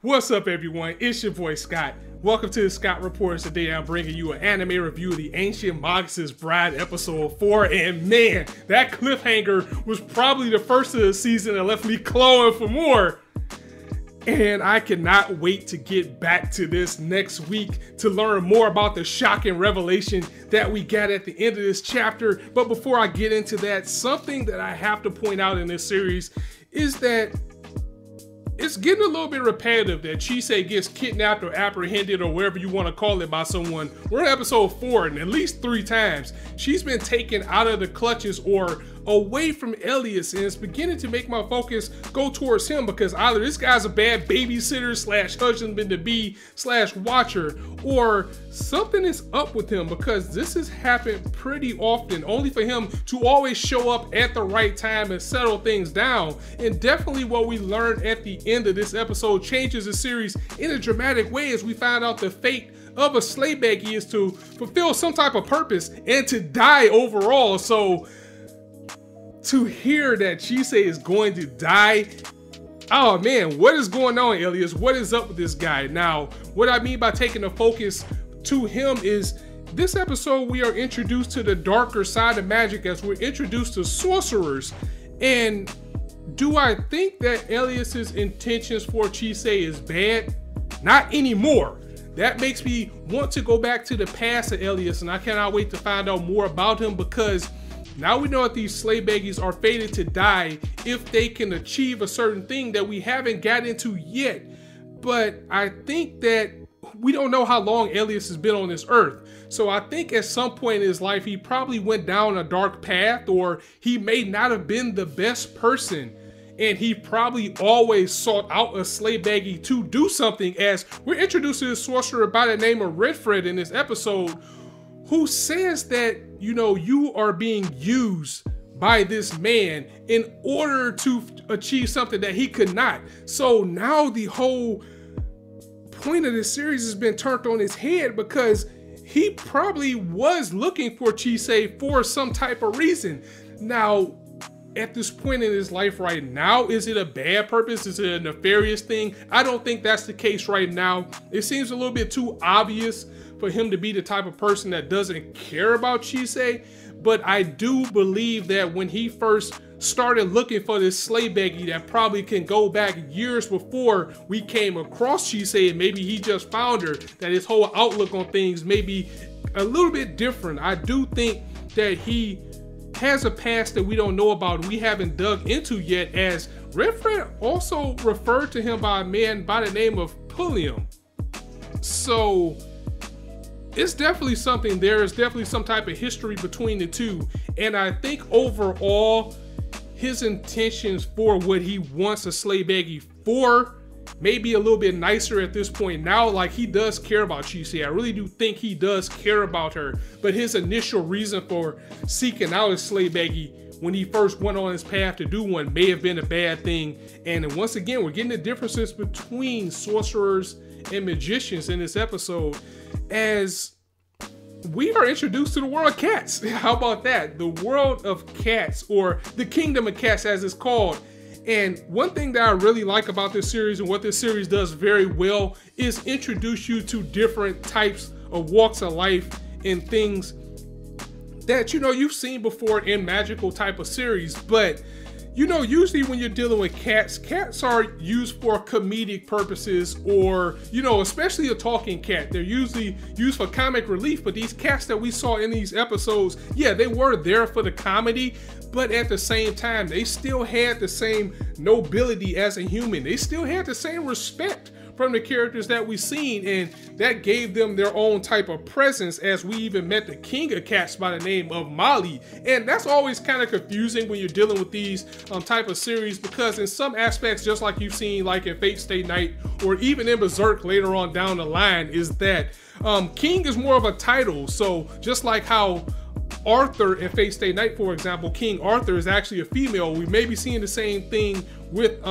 What's up, everyone? It's your boy Scott. Welcome to the Scott Reports. Today I'm bringing you an anime review of the Ancient Magus Bride episode 4, and man, that cliffhanger was probably the first of the season that left me clawing for more. And I cannot wait to get back to this next week to learn more about the shocking revelation that we got at the end of this chapter. But before I get into that, something that I have to point out in this series is that it's getting a little bit repetitive that Chisei gets kidnapped or apprehended or whatever you want to call it by someone. We're in episode 4 and at least 3 times she's been taken out of the clutches or away from Elias, and it's beginning to make my focus go towards him because either this guy's a bad babysitter slash husband to be slash watcher, or something is up with him because this has happened pretty often, only for him to always show up at the right time and settle things down. And definitely what we learned at the end of this episode changes the series in a dramatic way as we find out the fate of a Sleigh Beggy is to fulfill some type of purpose and to die overall. So to hear that Chisei is going to die, oh man, what is going on, Elias? What is up with this guy? Now, what I mean by taking the focus to him is this episode we are introduced to the darker side of magic as we're introduced to sorcerers. And do I think that Elias's intentions for Chisei is bad? Not anymore. That makes me want to go back to the past of Elias, and I cannot wait to find out more about him because now we know that these Sleigh Beggies are fated to die if they can achieve a certain thing that we haven't gotten into yet. But I think that we don't know how long Elias has been on this earth. So I think at some point in his life, he probably went down a dark path, or he may not have been the best person. And he probably always sought out a Sleigh Beggy to do something, as we're introduced to this sorcerer by the name of Redfred in this episode, who says that, you know, you are being used by this man in order to achieve something that he could not. So now the whole point of this series has been turned on his head because he probably was looking for Chisei for some type of reason. Now, at this point in his life right now, is it a bad purpose? Is it a nefarious thing? I don't think that's the case right now. It seems a little bit too obvious for him to be the type of person that doesn't care about Chisei. But I do believe that when he first started looking for this Sleigh Beggy that probably can go back years before we came across Chisei, and maybe he just found her, that his whole outlook on things may be a little bit different. I do think that he has a past that we don't know about and we haven't dug into yet, as Redfred also referred to him by a man by the name of Pulliam. So it's definitely something there. Is definitely some type of history between the two. And I think overall, his intentions for what he wants a Sleigh Beggy for may be a little bit nicer at this point now. Like, he does care about Chisei. I really do think he does care about her. But his initial reason for seeking out a Sleigh Beggy when he first went on his path to do one may have been a bad thing. And once again, we're getting the differences between sorcerers and magicians in this episode as we are introduced to the world of cats. How about that? The world of cats, or the kingdom of cats as it's called. And one thing that I really like about this series, and what this series does very well, is introduce you to different types of walks of life and things that, you know, you've seen before in magical type of series. But you know, usually when you're dealing with cats, cats are used for comedic purposes, or, you know, especially a talking cat. They're usually used for comic relief, but these cats that we saw in these episodes, yeah, they were there for the comedy, but at the same time, they still had the same nobility as a human. They still had the same respect from the characters that we've seen, and that gave them their own type of presence, as we even met the king of cats by the name of Molly. And that's always kind of confusing when you're dealing with these type of series, because in some aspects, just like you've seen like in Fate Stay Night or even in Berserk later on down the line, is that king is more of a title. So just like how Arthur in Fate Stay Night, for example, King Arthur is actually a female. We may be seeing the same thing with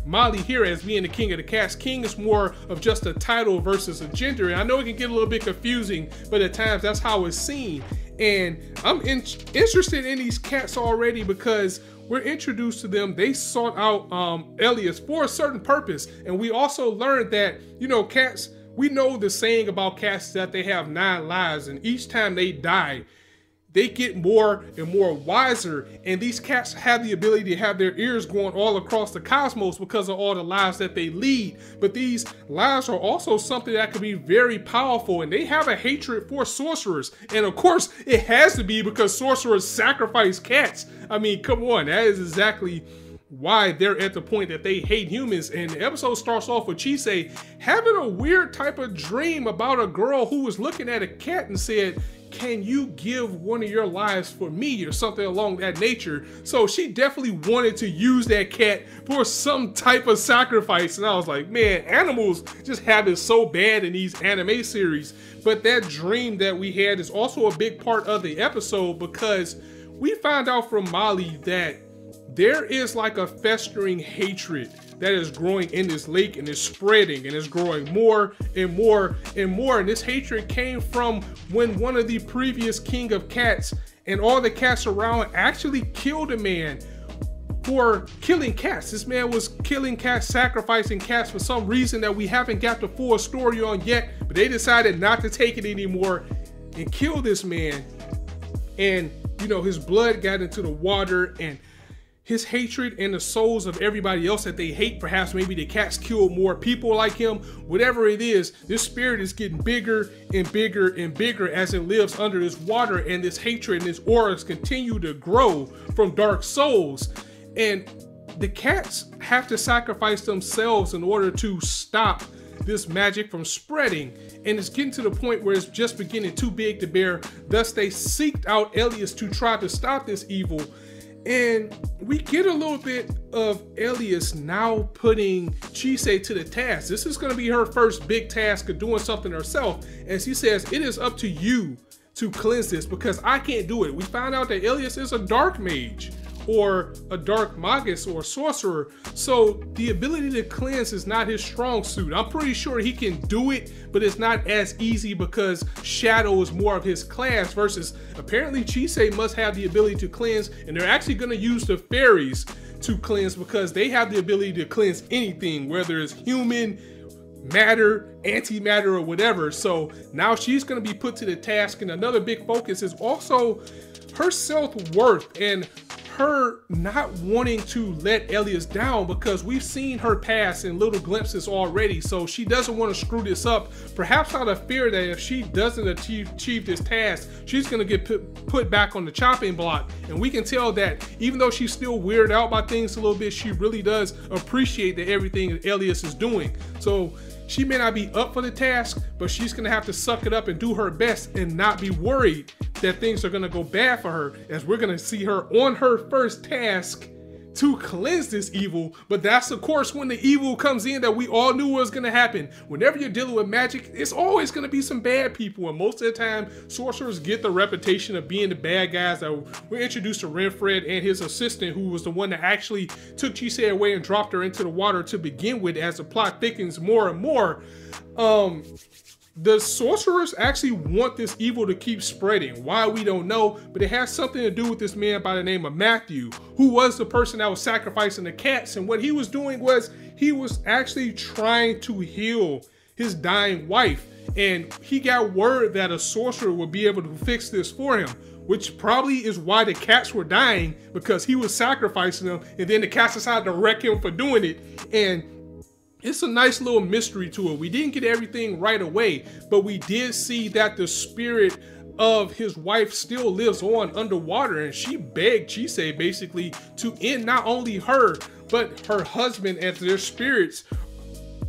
Molly here as being the king of the cats. King is more of just a title versus a gender. And I know it can get a little bit confusing, but at times that's how it's seen. And I'm interested in these cats already because we're introduced to them. They sought out Elias for a certain purpose. And we also learned that, you know, cats, we know the saying about cats that they have 9 lives, and each time they die, they get more and more wiser, and these cats have the ability to have their ears going all across the cosmos because of all the lives that they lead. But these lives are also something that can be very powerful, and they have a hatred for sorcerers. And of course, it has to be because sorcerers sacrifice cats. I mean, come on, that is exactly why they're at the point that they hate humans. And the episode starts off with Chise having a weird type of dream about a girl who was looking at a cat and said, "Can you give one of your lives for me?" or something along that nature. So she definitely wanted to use that cat for some type of sacrifice. And I was like, man, animals just have it so bad in these anime series. But that dream that we had is also a big part of the episode because we found out from Molly that there is like a festering hatred that is growing in this lake and is spreading and is growing more and more and more. And this hatred came from when one of the previous king of cats and all the cats around actually killed a man for killing cats. This man was killing cats, sacrificing cats for some reason that we haven't got the full story on yet, but they decided not to take it anymore and kill this man. And, you know, his blood got into the water, and his hatred and the souls of everybody else that they hate, perhaps maybe the cats killed more people like him, whatever it is, this spirit is getting bigger and bigger and bigger as it lives under this water, and this hatred and this auras continue to grow from dark souls. And the cats have to sacrifice themselves in order to stop this magic from spreading, and it's getting to the point where it's just beginning too big to bear. Thus they seeked out Elias to try to stop this evil. And we get a little bit of Elias now putting Chise to the task. This is going to be her first big task of doing something herself. And she says, "It is up to you to cleanse this because I can't do it." We found out that Elias is a dark mage or a dark magus or sorcerer. So the ability to cleanse is not his strong suit. I'm pretty sure he can do it, but it's not as easy because shadow is more of his class versus apparently Chise must have the ability to cleanse, and they're actually going to use the fairies to cleanse because they have the ability to cleanse anything, whether it's human, matter, antimatter, or whatever. So now she's going to be put to the task, and another big focus is also her self-worth and her not wanting to let Elias down, because we've seen her pass in little glimpses already. So she doesn't want to screw this up, perhaps out of fear that if she doesn't achieve this task, she's going to get put back on the chopping block. And we can tell that even though she's still weirded out by things a little bit, she really does appreciate that everything that Elias is doing. So she may not be up for the task, but she's going to have to suck it up and do her best and not be worried that things are going to go bad for her, as we're going to see her on her first task to cleanse this evil. But that's of course when the evil comes in that we all knew was going to happen. Whenever you're dealing with magic, it's always going to be some bad people, and most of the time sorcerers get the reputation of being the bad guys. That we're introduced to Renfred and his assistant, who was the one that actually took Chise away and dropped her into the water to begin with. As the plot thickens more and more, the sorcerers actually want this evil to keep spreading. Why, we don't know, but it has something to do with this man by the name of Matthew, who was the person that was sacrificing the cats. And what he was doing was he was actually trying to heal his dying wife. And he got word that a sorcerer would be able to fix this for him, which probably is why the cats were dying, because he was sacrificing them, and then the cats decided to wreck him for doing it. And it's a nice little mystery to it. We didn't get everything right away, but we did see that the spirit of his wife still lives on underwater, and she begged Chise basically to end not only her, but her husband and their spirits.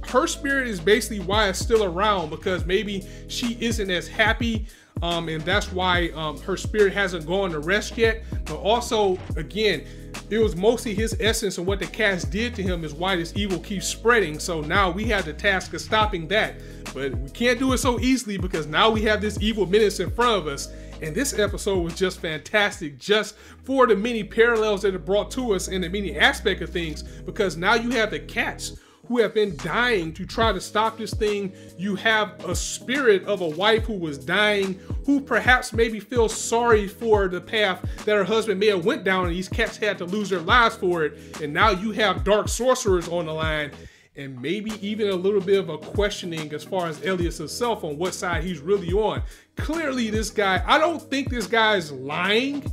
Her spirit is basically why it's still around, because maybe she isn't as happy, and that's why her spirit hasn't gone to rest yet. But also, again, it was mostly his essence and what the cats did to him is why this evil keeps spreading. So now we have the task of stopping that, but we can't do it so easily because now we have this evil menace in front of us. And this episode was just fantastic, just for the many parallels that it brought to us and the many aspect of things, because now you have the cats who have been dying to try to stop this thing. You have a spirit of a wife who was dying, who perhaps maybe feels sorry for the path that her husband may have went down, and these cats had to lose their lives for it. And now you have dark sorcerers on the line, and maybe even a little bit of a questioning as far as Elias himself on what side he's really on. Clearly this guy, I don't think this guy is lying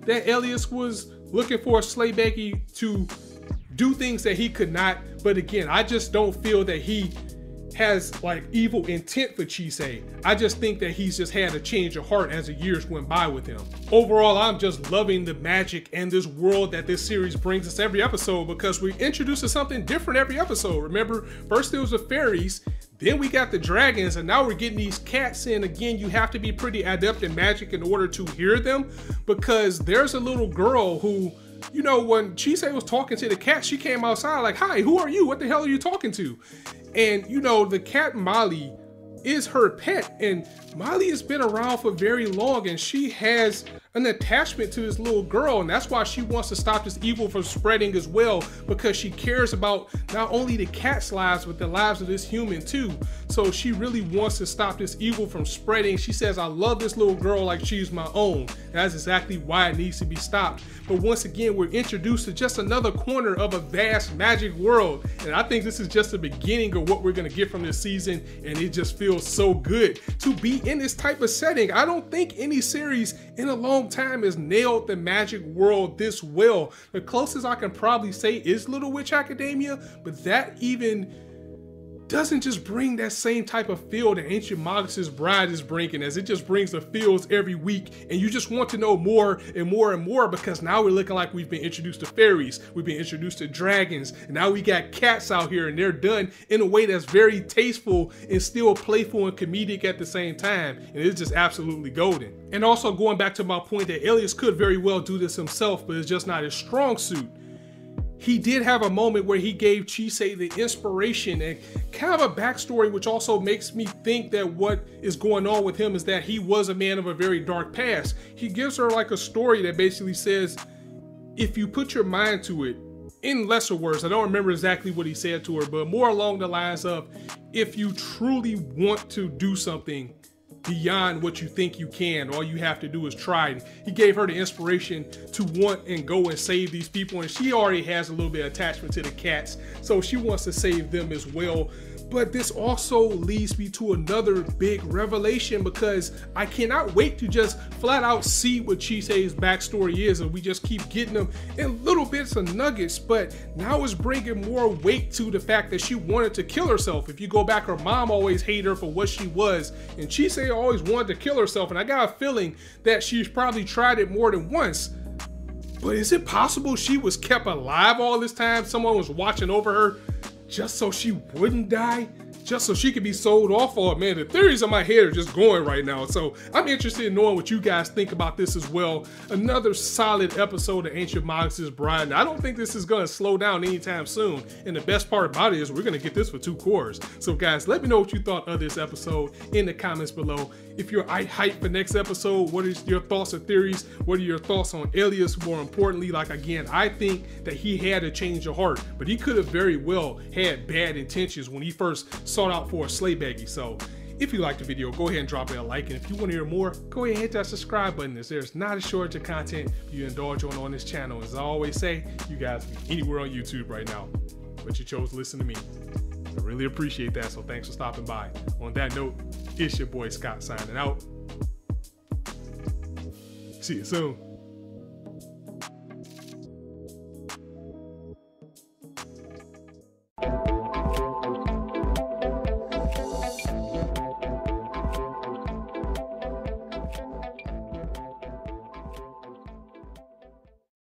that Elias was looking for Sleigh Beggy to do things that he could not. But again, I just don't feel that he has like evil intent for Chisei. I just think that he's just had a change of heart as the years went by with him. Overall, I'm just loving the magic and this world that this series brings us every episode, because we introduced to something different every episode. Remember, first there was the fairies, then we got the dragons, and now we're getting these cats in. Again, you have to be pretty adept in magic in order to hear them, because there's a little girl who, you know, when Chisei was talking to the cat, she came outside like, "Hi, who are you? What the hell are you talking to?" And you know, the cat Molly is her pet, and Molly has been around for very long, and she has an attachment to this little girl, and that's why she wants to stop this evil from spreading as well, because she cares about not only the cat's lives but the lives of this human too. So she really wants to stop this evil from spreading. She says, "I love this little girl like she's my own." That's exactly why it needs to be stopped. But once again, we're introduced to just another corner of a vast magic world, and I think this is just the beginning of what we're going to get from this season, and it just feels so good to be in this type of setting. I don't think any series in a long time has nailed the magic world this well. The closest I can probably say is Little Witch Academia, but that even doesn't just bring that same type of feel that Ancient Magus Bride is bringing, as it just brings the feels every week, and you just want to know more and more and more, because now we're looking like we've been introduced to fairies, we've been introduced to dragons, and now we got cats out here, and they're done in a way that's very tasteful and still playful and comedic at the same time, and it's just absolutely golden. And also going back to my point that Elias could very well do this himself, but it's just not his strong suit. He did have a moment where he gave Chisei the inspiration and kind of a backstory, which also makes me think that what is going on with him is that he was a man of a very dark past. He gives her like a story that basically says, if you put your mind to it, in lesser words, I don't remember exactly what he said to her, but more along the lines of, if you truly want to do something beyond what you think you can, all you have to do is try. He gave her the inspiration to want and go and save these people, and she already has a little bit of attachment to the cats, so she wants to save them as well. But this also leads me to another big revelation, because I cannot wait to just flat out see what Chisei's backstory is, and we just keep getting them in little bits of nuggets. But now it's bringing more weight to the fact that she wanted to kill herself. If you go back, her mom always hated her for what she was, and Chisei always wanted to kill herself, and I got a feeling that she's probably tried it more than once. But is it possible she was kept alive all this time? Someone was watching over her just so she wouldn't die? Just so she could be sold off? Oh man, the theories in my head are just going right now. So I'm interested in knowing what you guys think about this as well. Another solid episode of Ancient Magus Bride. And I don't think this is going to slow down anytime soon. And the best part about it is we're going to get this for 2 cores. So guys, let me know what you thought of this episode in the comments below. If you're hyped for next episode, what is your thoughts or theories? What are your thoughts on Elias? More importantly, like again, I think that he had a change of heart, but he could have very well had bad intentions when he first sought out for a Sleigh Beggy. So if you liked the video, go ahead and drop it a like, and if you want to hear more, go ahead and hit that subscribe button, as there's not a shortage of content you indulge on this channel. As I always say, you guys can be anywhere on YouTube right now, but you chose to listen to me. I really appreciate that, so thanks for stopping by. On that note, it's your boy Scott signing out. See you soon.